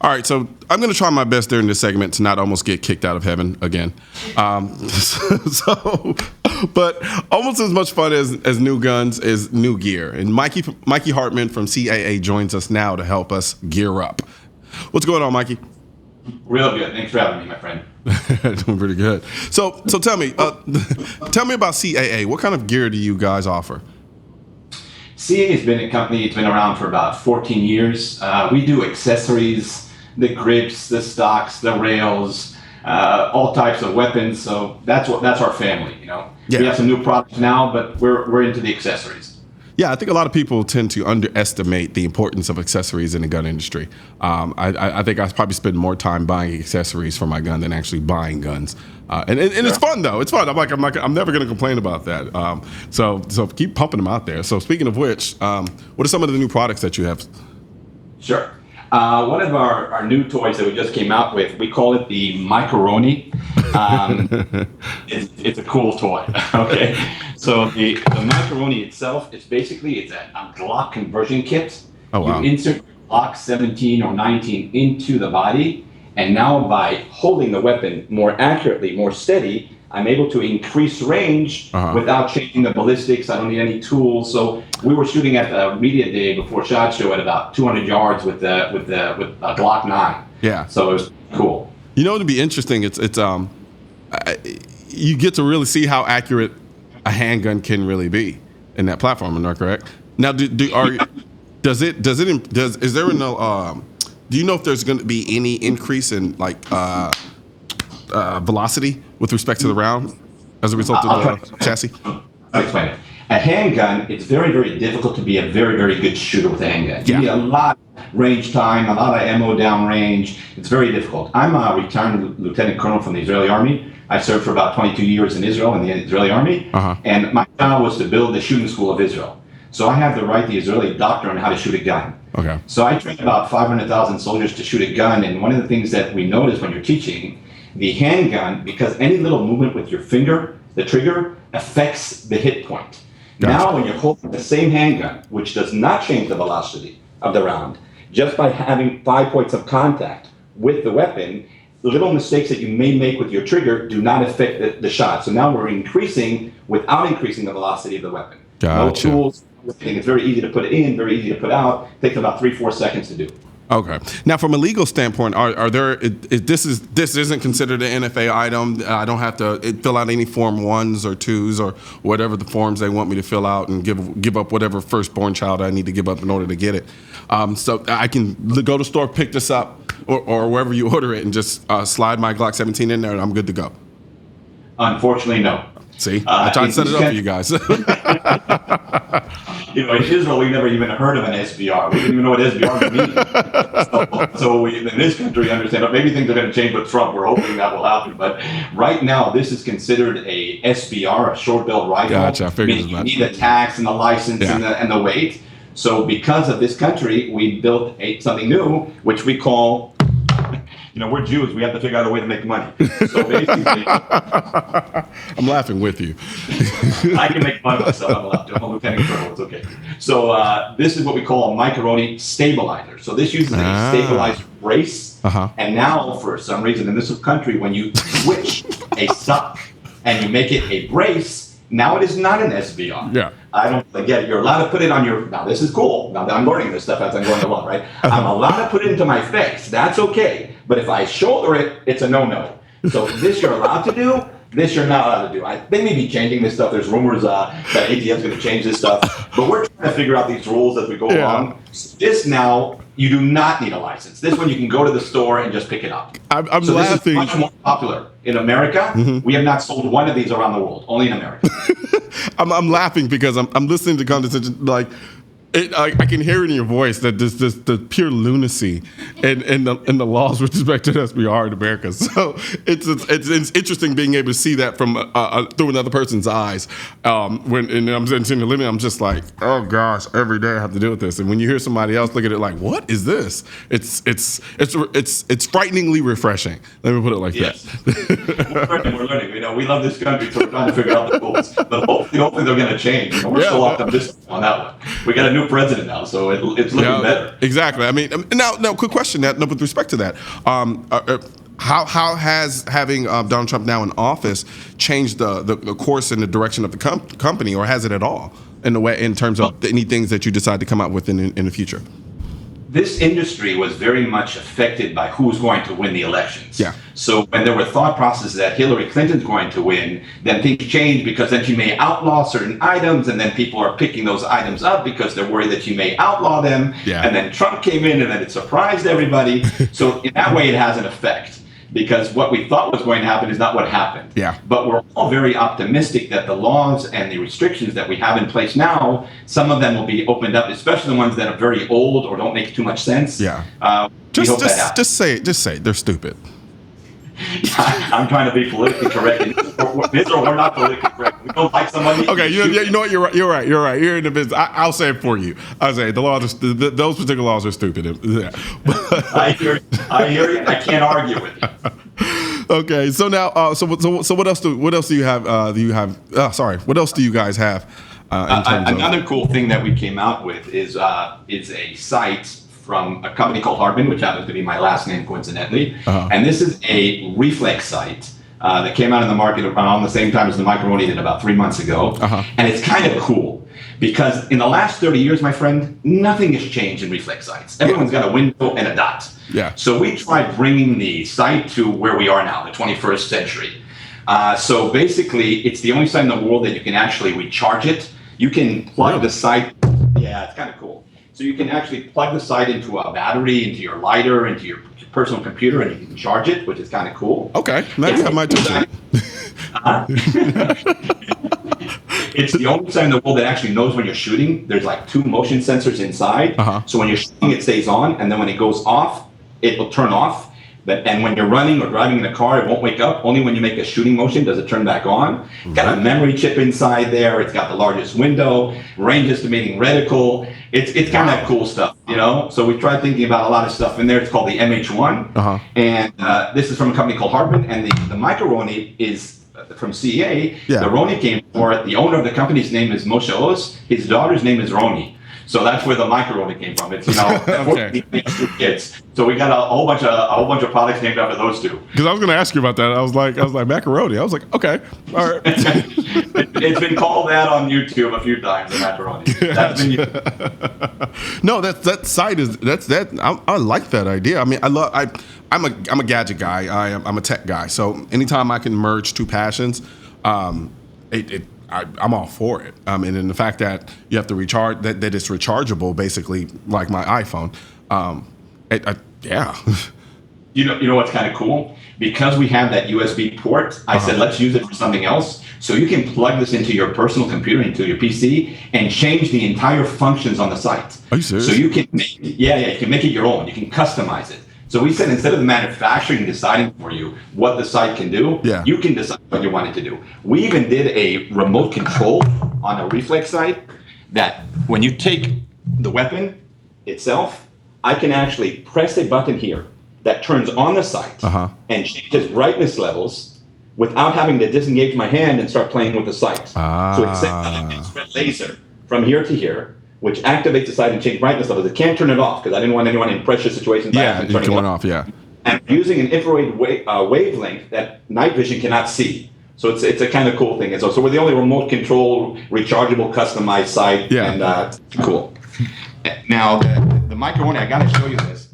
All right, so I'm going to try my best during this segment to not almost get kicked out of heaven again. But almost as much fun as new guns is new gear. And Mikey Hartman from CAA joins us now to help us gear up. What's going on, Mikey? Real good. Thanks for having me, my friend. Doing pretty good. So tell me about CAA. What kind of gear do you guys offer? CAA has been a company. It's been around for about 14 years. We do accessories, the grips, the stocks, the rails, all types of weapons. So that's our family. Yeah. We have some new products now, but we're into the accessories. Yeah, I think a lot of people tend to underestimate the importance of accessories in the gun industry. I think I probably spend more time buying accessories for my gun than actually buying guns. And it's fun though. It's fun. I'm never going to complain about that. So keep pumping them out there. So speaking of which, what are some of the new products that you have? Sure. One of our new toys that we just came out with, we call it the Micro RONI. It's a cool toy. Okay. So the Micro RONI itself is basically a Glock conversion kit. Oh, wow. You insert Glock 17 or 19 into the body, and now by holding the weapon more accurately, more steady, I'm able to increase range without changing the ballistics. I don't need any tools. So we were shooting at the media day before SHOT Show at about 200 yards with a Glock 9. Yeah. So it was cool. You know, to be interesting, it's you get to really see how accurate a handgun can really be in that platform. Am I correct? Now, is there do you know if there's going to be any increase in velocity with respect to the round as a result of the chassis? I'll explain it. A handgun, it's very, very difficult to be a very, very good shooter with a handgun. You need a lot of range time, a lot of ammo down range. It's very difficult. I'm a retired lieutenant colonel from the Israeli Army. I served for about 22 years in Israel in the Israeli Army. And my job was to build the shooting school of Israel. So I had to write the Israeli doctrine on how to shoot a gun. Okay. So I trained about 500,000 soldiers to shoot a gun. And one of the things that we notice when you're teaching, the handgun, because any little movement with your finger, the trigger, affects the hit point. Gotcha. Now, when you're holding the same handgun, which does not change the velocity of the round, just by having 5 points of contact with the weapon, little mistakes that you may make with your trigger do not affect the shot. So now we're increasing without increasing the velocity of the weapon. Gotcha. No tools. It's very easy to put in, very easy to put out. It takes about 3-4 seconds to do. Okay. Now, from a legal standpoint, are there? This isn't considered an NFA item. I don't have to fill out any Form 1s or 2s or whatever the forms they want me to fill out and give up whatever firstborn child I need to give up in order to get it. So I can go to the store, pick this up, or wherever you order it, and just slide my Glock 17 in there, and I'm good to go. Unfortunately, no. See, I tried to set it up for you guys. In Israel, we never even heard of an SBR. We didn't even know what SBR means. So we, in this country, we understand. But maybe things are going to change with Trump. We're hoping that will happen. But right now, this is considered a SBR, a short-barreled rifle. Gotcha. I figured you need the tax and the license and the weight. So because of this country, we built something new, which we call. We're Jews. We have to figure out a way to make money. So basically, I'm laughing with you. I can make fun of myself. I'm allowed to. I'm a lieutenant colonel. It's okay. So this is what we call a Micro RONI stabilizer. So this uses a stabilizer brace. And now, for some reason, in this country, when you switch a stock and you make it a brace, now it is not an SBR. Yeah. I don't get it. You're allowed to put it on your. Now this is cool. Now that I'm learning this stuff as I'm going along, right? I'm allowed to put it into my face. That's okay. But if I shoulder it, it's a no-no. So this you're allowed to do. This you're not allowed to do. They may be changing this stuff. There's rumors that ATF's going to change this stuff. But we're trying to figure out these rules as we go along. This now, you do not need a license. This one you can go to the store and just pick it up. I'm so laughing. This is much more popular in America. We have not sold one of these around the world. Only in America. I'm laughing because I'm listening to conversation like. I can hear it in your voice that this the pure lunacy in the laws with respect to SBR in America. So it's interesting being able to see that from through another person's eyes. When I'm in the living, I'm just like, oh gosh, every day I have to deal with this. And when you hear somebody else look at it like, what is this? It's frighteningly refreshing. Let me put it like that. We're learning. We love this country, so we're trying to figure out the rules. But hopefully they're going to change. We're still optimistic on that one. we got a new president now, so it's looking better. Exactly. I mean, now, quick question. That with respect to that, how has having Donald Trump now in office changed the course and the direction of the company, or has it at all in terms of any things that you decide to come out with in the future? This industry was very much affected by who's going to win the elections. Yeah. So when there were thought processes that Hillary Clinton's going to win, then things change because then she may outlaw certain items, and then people are picking those items up because they're worried that she may outlaw them. Yeah. And then Trump came in, and then it surprised everybody. So in that way, it has an effect. Because what we thought was going to happen is not what happened. Yeah. But we're all very optimistic that the laws and the restrictions that we have in place now, some of them will be opened up, especially the ones that are very old or don't make too much sense. Yeah. Just say it. They're stupid. I'm trying to be politically correct. Israel, we're not politically correct. We don't like somebody. Okay, you know what? You're right. You're in the business. I'll say it for you. I'll say the laws. Those particular laws are stupid. Yeah. I hear you. I can't argue with you. Okay, so now, so what else do you have? What else do you guys have? Another cool thing that we came out with is a site from a company called Hardman, which happens to be my last name coincidentally. And this is a reflex site that came out in the market around the same time as the Micro RONI did about 3 months ago. And it's kind of cool because in the last 30 years, my friend, nothing has changed in reflex sites. Everyone's got a window and a dot. Yeah. So we tried bringing the site to where we are now, the 21st century. So basically, it's the only site in the world that you can actually recharge it. You can plug the site. Yeah, it's kind of cool. So you can actually plug the site into a battery, into your lighter, into your personal computer, and you can charge it, which is kind of cool. Okay, now you have my attention. It's the only site in the world that actually knows when you're shooting. There's like 2 motion sensors inside. So when you're shooting, it stays on, and then when it goes off, it will turn off. And when you're running or driving in a car, it won't wake up. Only when you make a shooting motion does it turn back on. It's got a memory chip inside there. It's got the largest window, range estimating reticle. It's kind of cool stuff, you know? So we tried thinking about a lot of stuff in there. It's called the MH1. And this is from a company called Hardman. And the Micro RONI is from CAA. Yeah. The RONI came for it. The owner of the company's name is Moshe Oz. His daughter's name is Roni. So that's where the Micro RONI came from. It's, you know, Okay. 2 kids. So we got a whole bunch of products named after those 2. Because I was going to ask you about that. I was like macaroni. I was like, okay, all right. It's been called that on YouTube a few times, the macaroni. That's been No, that site is I like that idea. I mean, I'm a gadget guy. I'm a tech guy. So anytime I can merge 2 passions, I'm all for it. And then the fact that you have to recharge, that it's rechargeable, basically like my iPhone. Yeah. You know what's kind of cool? Because we have that USB port, I said let's use it for something else. So you can plug this into your personal computer, into your PC, and change the entire functions on the site. Are you serious? So you can you can make it your own. You can customize it. So we said instead of the manufacturing deciding for you what the site can do, you can decide what you want it to do. We even did a remote control on a reflex site that when you take the weapon itself, I can actually press a button here that turns on the sight and changes brightness levels without having to disengage my hand and start playing with the sight. So it sends an infrared laser from here to here, which activates the sight and changes brightness levels. It can't turn it off because I didn't want anyone in pressure situations. You turn it off. Yeah. And using an infrared wavelength that night vision cannot see. So it's a kind of cool thing. And so we're the only remote control, rechargeable, customized site. Yeah. And it's cool. Now the Micro RONI, I got to show you this.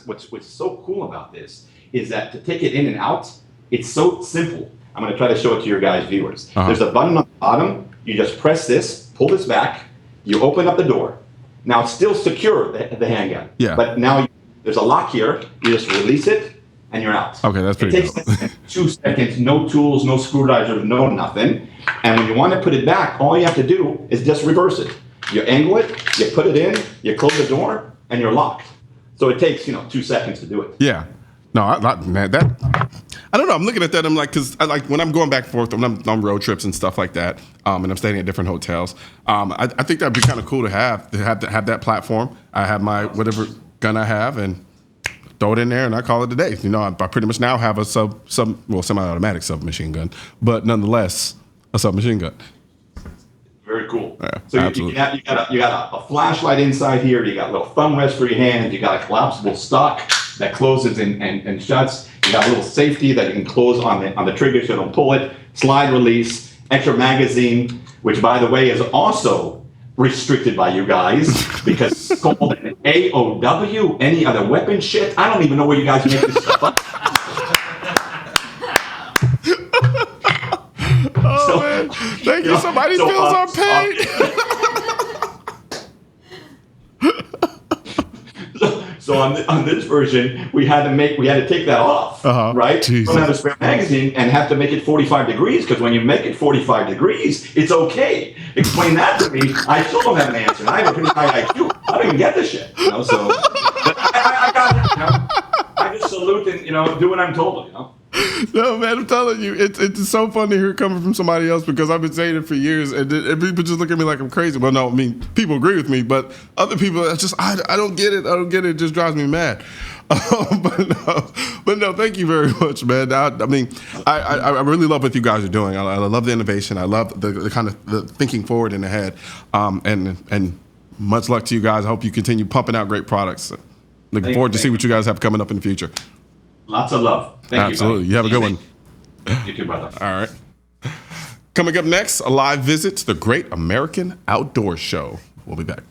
What's so cool about this is that to take it in and out, it's so simple. I'm going to try to show it to your guys' viewers. There's a button on the bottom. You just press this, pull this back. You open up the door. Now it's still secure, the handgun. Yeah. But now there's a lock here. You just release it, and you're out. Okay, that's pretty It takes 2 seconds. No tools, no screwdrivers, no nothing. And when you want to put it back, all you have to do is just reverse it. You angle it, you put it in, you close the door, and you're locked. So it takes 2 seconds to do it. Yeah. No, man, I don't know. I'm looking at that. I'm like, because I like when I'm going back and forth, when I'm on road trips and stuff like that, and I'm staying at different hotels. I think that'd be kind of cool to have that platform. I have my whatever gun I have and throw it in there, and I call it a day. I pretty much now have a semi-automatic submachine gun, but nonetheless a submachine gun. Very cool. So you absolutely. got a flashlight inside here. You got a little thumb rest for your hand. You got a collapsible stock that closes and shuts. You got a little safety that you can close on the trigger so you don't pull it. Slide release, extra magazine, which by the way is also restricted by you guys because it's called an AOW, any other weapon shit. I don't even know where you guys make this stuff up. Oh man, thank you. Somebody feels our pain. So on this version, we had to take that off, right? Jesus. Don't have a spare magazine and have to make it 45 degrees because when you make it 45 degrees, it's okay. Explain that to me. I still don't have an answer. I have a pretty high IQ. I don't even get this shit, you know. So but I got it. You know, I just salute and do what I'm told. You know. No, man, I'm telling you, it's so fun to hear it coming from somebody else because I've been saying it for years, and people just look at me like I'm crazy. Well, no, I mean, people agree with me, but other people, I don't get it. I don't get it. It just drives me mad. But no, thank you very much, man. I mean, I really love what you guys are doing. I love the innovation. I love the kind of the thinking forward and ahead. And much luck to you guys. I hope you continue pumping out great products. Looking forward to see what you guys have coming up in the future. Lots of love. Thank Absolutely. you. You have a good one. You too, brother. All right. Coming up next, a live visit to the Great American Outdoor Show. We'll be back.